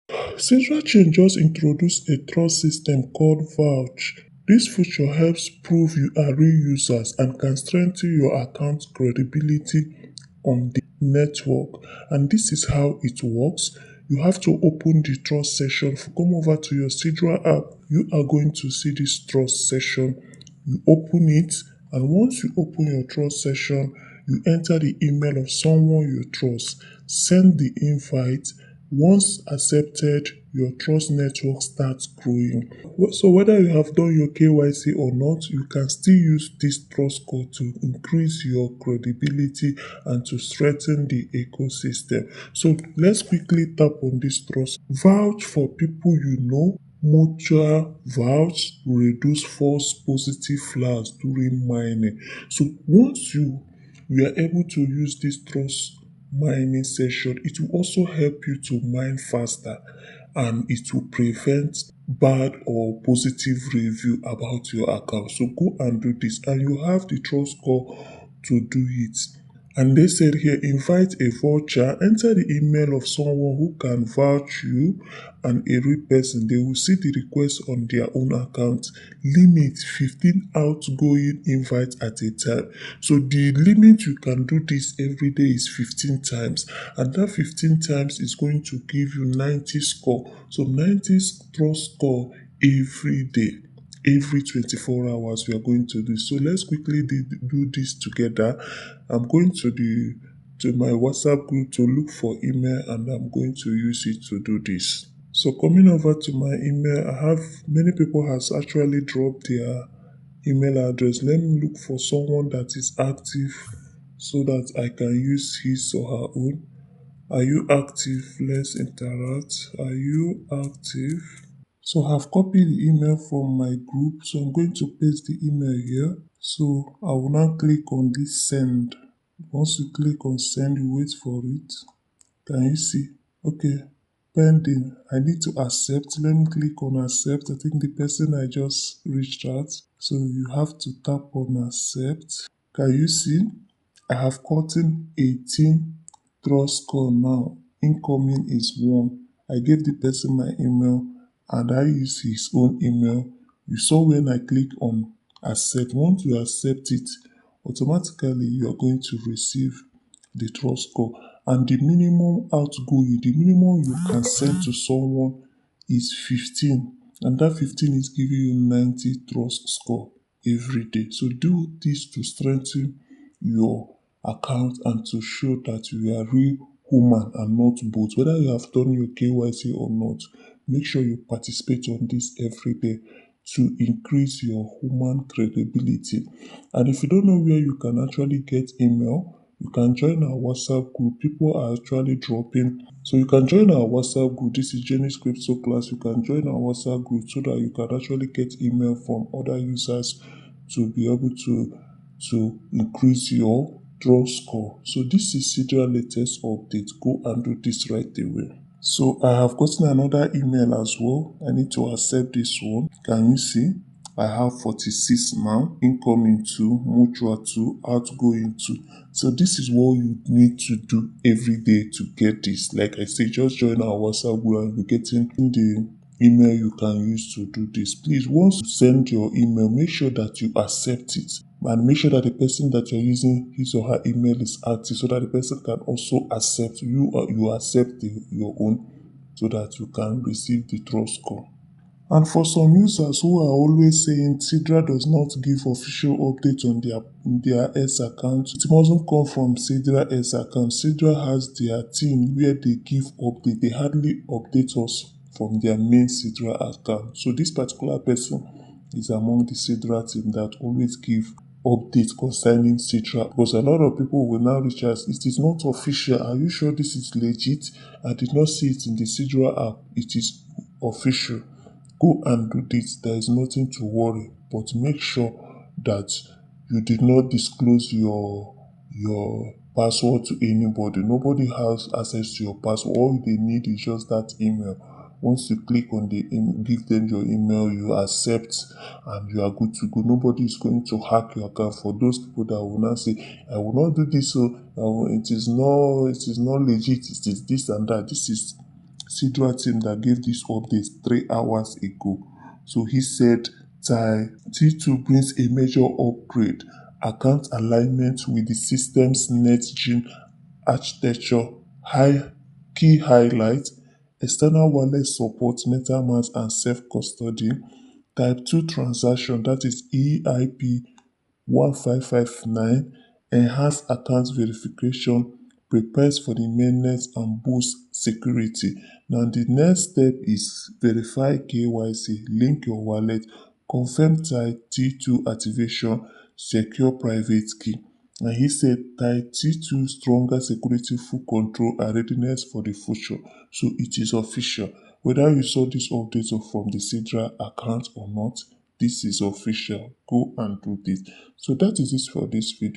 Sidra Chain just introduced a trust system called Vouch. This feature helps prove you are real users and can strengthen your account credibility on the network. And this is how it works. You have to open the trust session. Come over to your Sidra app. You are going to see this trust session. You open it, and once you open your trust session, you enter the email of someone you trust. Send the invite. Once accepted, your trust network starts growing. So whether you have done your KYC or not, you can still use this trust code to increase your credibility and to strengthen the ecosystem. So let's quickly tap on this trust. Vouch for people you know. Mutual vouch reduce false positive flags during mining. So once you are able to use this trust mining session, it will also help you to mine faster, and it will prevent bad or positive review about your account. So go and do this, and you have the trust score to do it. And they said here, invite a voucher, enter the email of someone who can vouch you and a real person. They will see the request on their own account. Limit 15 outgoing invites at a time. So the limit you can do this every day is 15 times. And that 15 times is going to give you 90 score. So 90 trust score every day. Every 24 hours we are going to do. So let's quickly do this together. I'm going to my WhatsApp group to look for email, and I'm going to use it to do this. So coming over to my email, I have many people has actually dropped their email address. Let me look for someone that is active so that I can use his or her own. Are you active? Let's interact. Are you active? So I've copied the email from my group. So I'm going to paste the email here. So I will now click on this send. Once you click on send, you wait for it. Can you see? Okay. Pending. I need to accept. Let me click on accept. I think the person I just reached out. So you have to tap on accept. Can you see? I have gotten 18 trust score now. Incoming is 1. I gave the person my email and I use his own email. You saw when I click on accept. Once you accept it, automatically you are going to receive the trust score. And the minimum outgoing, the minimum you can send to someone is 15. And that 15 is giving you 90 trust score every day. So do this to strengthen your account and to show that you are real human and not both. Whether you have done your KYC or not, make sure you participate on this every day to increase your human credibility. And if you don't know where you can actually get email, you can join our WhatsApp group. People are actually dropping. So you can join our WhatsApp group. This is Jenny's Crypto Class. You can join our WhatsApp group so that you can actually get email from other users to be able to increase your draw score. So this is Sidra latest update. Go and do this right away. So I have gotten another email as well. I need to accept this one. Can you see? I have 46 now, incoming 2, mutual 2, outgoing 2. So this is what you need to do every day to get this. Like I say, just join our WhatsApp group and you're getting the email you can use to do this. Please, once you send your email, make sure that you accept it. And make sure that the person that you're using his or her email is active so that the person can also accept you or you accept your own so that you can receive the trust score. And for some users who are always saying Sidra does not give official updates on their S account, it mustn't come from Sidra S account. Sidra has their team where they give update. They hardly update us from their main Sidra account. So this particular person is among the Sidra team that always give updates concerning Sidra, because a lot of people will now reach us. It is not official. Are you sure this is legit? I did not see it in the Sidra app. It is official. Go and do this. There is nothing to worry, but make sure that you did not disclose your password to anybody. Nobody has access to your password. All they need is just that email. Once you click on the email, give them your email, you accept, and you are good to go. Nobody is going to hack your account. For those people that will not say, "I will not do this," so it is not legit. It is this and that. Sidra team that gave this update 3 hours ago. So he said Type T2 brings a major upgrade, account alignment with the system's next-gen architecture, high key highlights, external wallet support, MetaMask and self-custody, Type 2 transaction that is EIP 1559, enhance account verification, prepares for the mainnet and boosts security. Now the next step is verify KYC, link your wallet, confirm type T2 activation, secure private key. And he said type T2 stronger security, full control and readiness for the future. So it is official. Whether you saw this update from the Sidra account or not, this is official. Go and do this. So that is it for this video.